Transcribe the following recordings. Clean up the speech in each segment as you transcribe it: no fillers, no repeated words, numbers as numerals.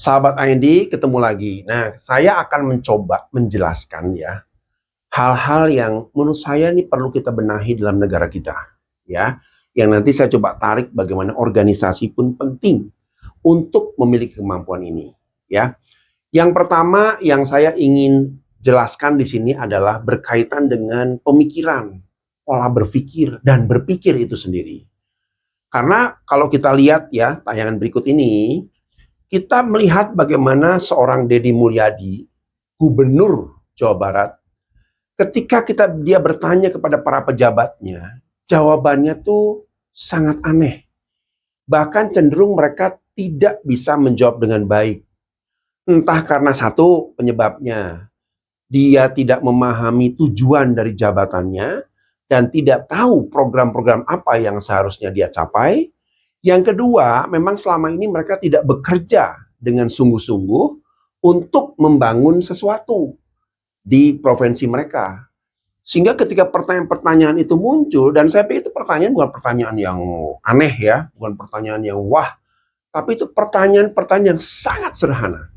Sahabat IND, ketemu lagi. Nah, saya akan mencoba menjelaskan ya hal-hal yang menurut saya ini perlu kita benahi dalam negara kita, ya. Yang nanti saya coba tarik bagaimana organisasi pun penting untuk memiliki kemampuan ini, ya. Yang pertama yang saya ingin jelaskan di sini adalah berkaitan dengan pemikiran, pola berpikir dan berpikir itu sendiri. Karena kalau kita lihat ya tayangan berikut ini, kita melihat bagaimana seorang Deddy Mulyadi, Gubernur Jawa Barat, ketika dia bertanya kepada para pejabatnya, jawabannya tuh sangat aneh. Bahkan cenderung mereka tidak bisa menjawab dengan baik. Entah karena satu penyebabnya, dia tidak memahami tujuan dari jabatannya dan tidak tahu program-program apa yang seharusnya dia capai. Yang kedua, memang selama ini mereka tidak bekerja dengan sungguh-sungguh untuk membangun sesuatu di provinsi mereka. Sehingga ketika pertanyaan-pertanyaan itu muncul, dan saya pikir itu pertanyaan bukan pertanyaan yang aneh ya, bukan pertanyaan yang wah, tapi itu pertanyaan-pertanyaan yang sangat sederhana.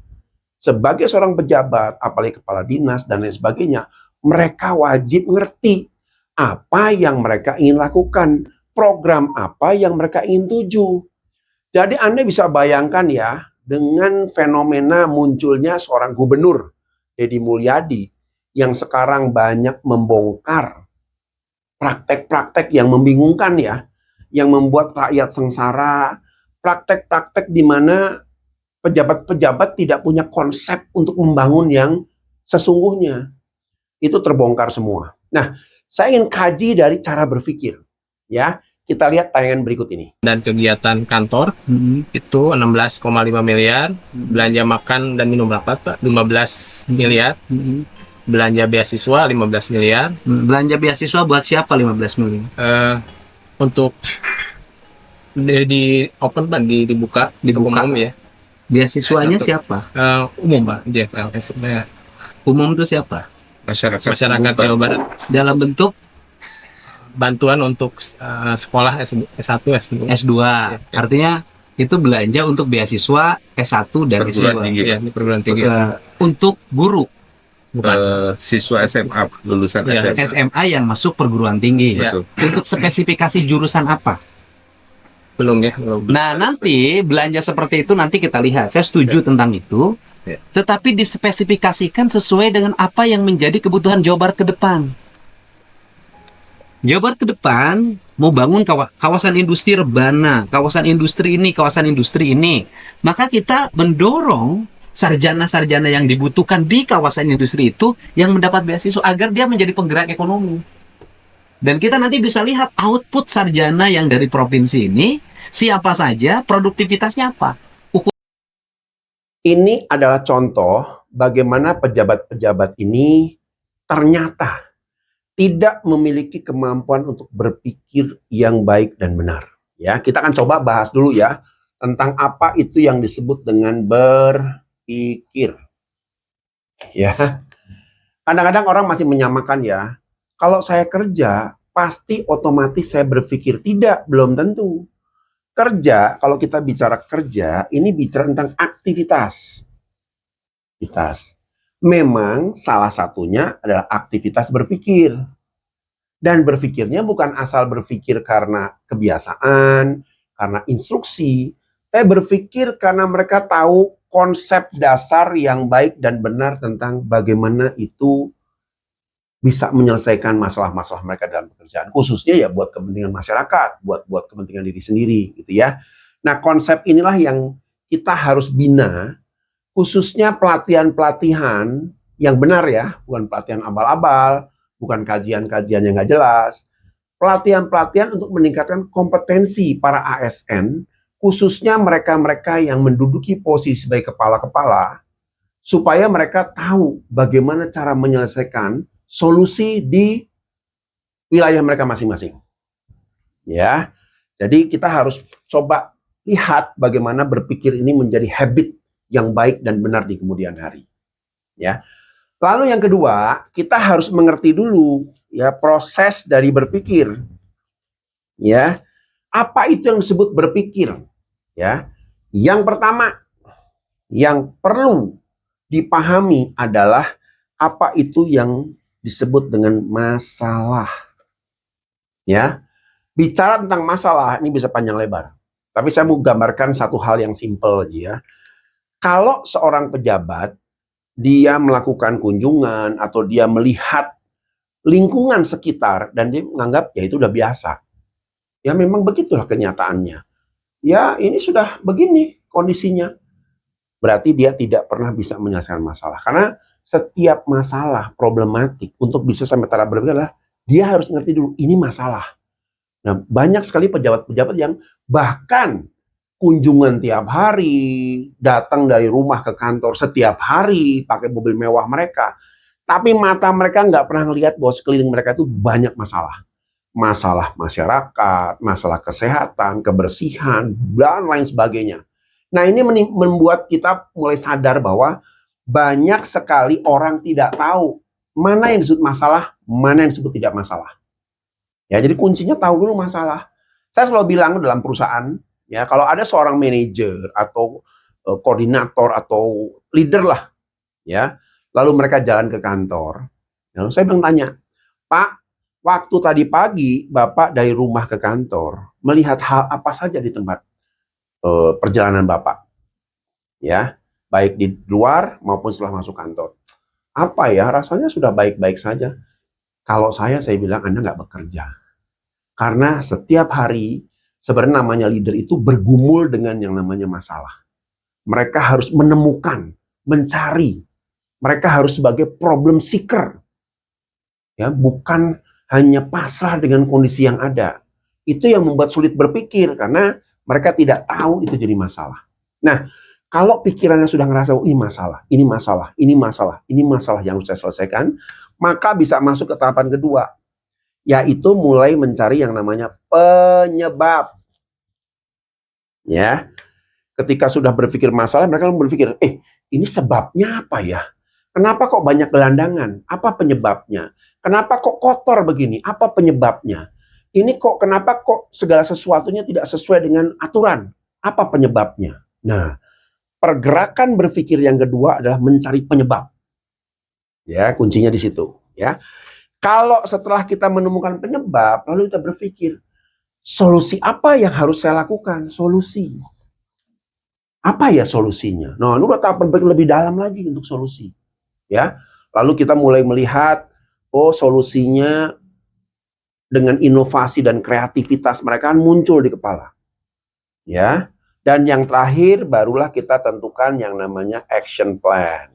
Sebagai seorang pejabat, apalagi kepala dinas dan lain sebagainya, mereka wajib ngerti apa yang mereka ingin lakukan, program apa yang mereka ingin tuju. Jadi Anda bisa bayangkan ya, dengan fenomena munculnya seorang gubernur, Deddy Mulyadi, yang sekarang banyak membongkar praktek-praktek yang membingungkan ya, yang membuat rakyat sengsara, praktek-praktek di mana pejabat-pejabat tidak punya konsep untuk membangun yang sesungguhnya. Itu terbongkar semua. Nah, saya ingin kaji dari cara berpikir. Ya, kita lihat tayangan berikut ini. Dan kegiatan kantor itu 16,5 miliar, belanja makan dan minum rapat Pak 15 miliar, belanja beasiswa 15 miliar. Belanja beasiswa buat siapa 15 miliar? Untuk di open Pak, dibuka umum ya. Beasiswanya siapa? Umum Pak, JFLS. Umum itu siapa? Masyarakat Jawa Barat. Dalam bentuk Bantuan untuk sekolah S1, S2. S2. Ya. Artinya itu belanja untuk beasiswa S1 dan S2. Ya, di perguruan tinggi. Untuk guru. Bukan. Siswa SMA, lulusan Ya, SMA. SMA yang masuk perguruan tinggi. Ya. Betul. Untuk spesifikasi jurusan apa? Belum ya. Belum. Nah, nanti belanja seperti itu nanti kita lihat. Saya setuju tentang itu. Ya. Tetapi dispesifikasikan sesuai dengan apa yang menjadi kebutuhan Jawa Barat ke depan. Jawa Barat ke depan mau bangun kawasan industri rebana, kawasan industri ini. Maka kita mendorong sarjana-sarjana yang dibutuhkan di kawasan industri itu yang mendapat beasiswa agar dia menjadi penggerak ekonomi. Dan kita nanti bisa lihat output sarjana yang dari provinsi ini, siapa saja, produktivitasnya apa. Ini adalah contoh bagaimana pejabat-pejabat ini ternyata tidak memiliki kemampuan untuk berpikir yang baik dan benar. Ya, kita akan coba bahas dulu ya tentang apa itu yang disebut dengan berpikir. Ya, kadang-kadang orang masih menyamakan ya. Kalau saya kerja, pasti otomatis saya berpikir. Tidak, belum tentu. Kerja, kalau kita bicara kerja, ini bicara tentang aktivitas. Memang salah satunya adalah aktivitas berpikir. Dan berpikirnya bukan asal berpikir karena kebiasaan, karena instruksi. Tapi berpikir karena mereka tahu konsep dasar yang baik dan benar tentang bagaimana itu bisa menyelesaikan masalah-masalah mereka dalam pekerjaan. Khususnya ya buat kepentingan masyarakat, buat kepentingan diri sendiri gitu ya. Nah, konsep inilah yang kita harus bina, khususnya pelatihan-pelatihan yang benar ya, bukan pelatihan abal-abal, bukan kajian-kajian yang nggak jelas. Pelatihan-pelatihan untuk meningkatkan kompetensi para ASN, khususnya mereka-mereka yang menduduki posisi sebagai kepala-kepala, supaya mereka tahu bagaimana cara menyelesaikan solusi di wilayah mereka masing-masing. Ya, jadi kita harus coba lihat bagaimana berpikir ini menjadi habit yang baik dan benar di kemudian hari. Ya. Lalu yang kedua, kita harus mengerti dulu ya proses dari berpikir. Ya. Apa itu yang disebut berpikir? Ya. Yang pertama, yang perlu dipahami adalah apa itu yang disebut dengan masalah. Ya, bicara tentang masalah ini bisa panjang lebar. Tapi saya mau gambarkan satu hal yang simpel aja ya. Kalau seorang pejabat dia melakukan kunjungan atau dia melihat lingkungan sekitar dan dia menganggap ya itu udah biasa. Ya memang begitulah kenyataannya. Ya ini sudah begini kondisinya. Berarti dia tidak pernah bisa menyelesaikan masalah. Karena setiap masalah problematik untuk bisa sampai taraf berpikir adalah dia harus ngerti dulu ini masalah. Nah, banyak sekali pejabat-pejabat yang bahkan kunjungan tiap hari, datang dari rumah ke kantor setiap hari, pakai mobil mewah mereka. Tapi mata mereka nggak pernah ngelihat bahwa sekeliling mereka itu banyak masalah. Masalah masyarakat, masalah kesehatan, kebersihan, dan lain sebagainya. Nah, ini membuat kita mulai sadar bahwa banyak sekali orang tidak tahu mana yang disebut masalah, mana yang disebut tidak masalah. Ya, jadi kuncinya tahu dulu masalah. Saya selalu bilang dalam perusahaan, ya kalau ada seorang manajer atau koordinator atau leader lah, ya, lalu mereka jalan ke kantor, lalu saya bilang tanya, Pak, waktu tadi pagi Bapak dari rumah ke kantor melihat hal apa saja di tempat perjalanan Bapak, ya, baik di luar maupun setelah masuk kantor. Apa ya, rasanya sudah baik-baik saja. Kalau saya bilang Anda nggak bekerja. Karena setiap hari sebenarnya namanya leader itu bergumul dengan yang namanya masalah. Mereka harus menemukan, mencari. Mereka harus sebagai problem seeker. Ya, bukan hanya pasrah dengan kondisi yang ada. Itu yang membuat sulit berpikir karena mereka tidak tahu itu jadi masalah. Nah, kalau pikirannya sudah ngerasa ini masalah, ini masalah, ini masalah, ini masalah yang harus saya selesaikan, maka bisa masuk ke tahapan kedua, yaitu mulai mencari yang namanya penyebab. Ya, ketika sudah berpikir masalah, mereka berpikir, ini sebabnya apa ya? Kenapa kok banyak gelandangan? Apa penyebabnya? Kenapa kok kotor begini? Apa penyebabnya? Ini kok kenapa kok segala sesuatunya tidak sesuai dengan aturan? Apa penyebabnya? Nah, pergerakan berpikir yang kedua adalah mencari penyebab. Ya, kuncinya di situ, ya. Kalau setelah kita menemukan penyebab, lalu kita berpikir, solusi apa yang harus saya lakukan? Solusi. Apa ya solusinya? Nah, ini udah tahapan berpikir lebih dalam lagi untuk solusi. Ya. Lalu kita mulai melihat, solusinya dengan inovasi dan kreativitas mereka muncul di kepala. Ya. Dan yang terakhir barulah kita tentukan yang namanya action plan.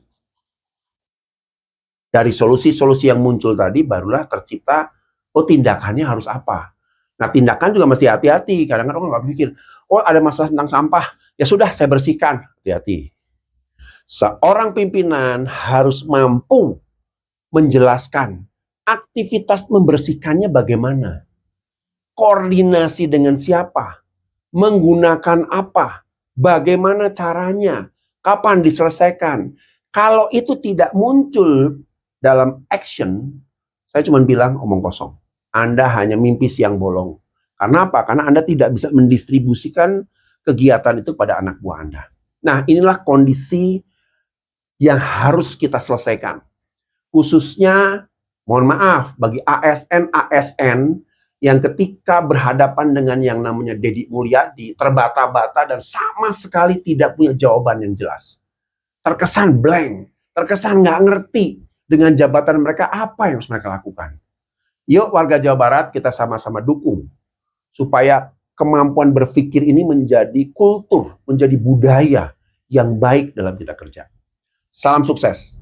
Dari solusi-solusi yang muncul tadi barulah tercipta, tindakannya harus apa. Nah, tindakan juga mesti hati-hati. Kadang-kadang orang nggak berpikir, ada masalah tentang sampah, ya sudah saya bersihkan. Hati-hati. Seorang pimpinan harus mampu menjelaskan aktivitas membersihkannya bagaimana. Koordinasi dengan siapa. Menggunakan apa, bagaimana caranya, kapan diselesaikan. Kalau itu tidak muncul dalam action, saya cuma bilang omong kosong. Anda hanya mimpi siang bolong. Karena apa? Karena Anda tidak bisa mendistribusikan kegiatan itu pada anak buah Anda. Nah, inilah kondisi yang harus kita selesaikan. Khususnya, mohon maaf, bagi ASN-ASN yang ketika berhadapan dengan yang namanya Deddy Mulyadi, terbata-bata dan sama sekali tidak punya jawaban yang jelas. Terkesan blank, terkesan nggak ngerti dengan jabatan mereka apa yang harus mereka lakukan. Yuk warga Jawa Barat kita sama-sama dukung supaya kemampuan berpikir ini menjadi kultur, menjadi budaya yang baik dalam kita kerja. Salam sukses.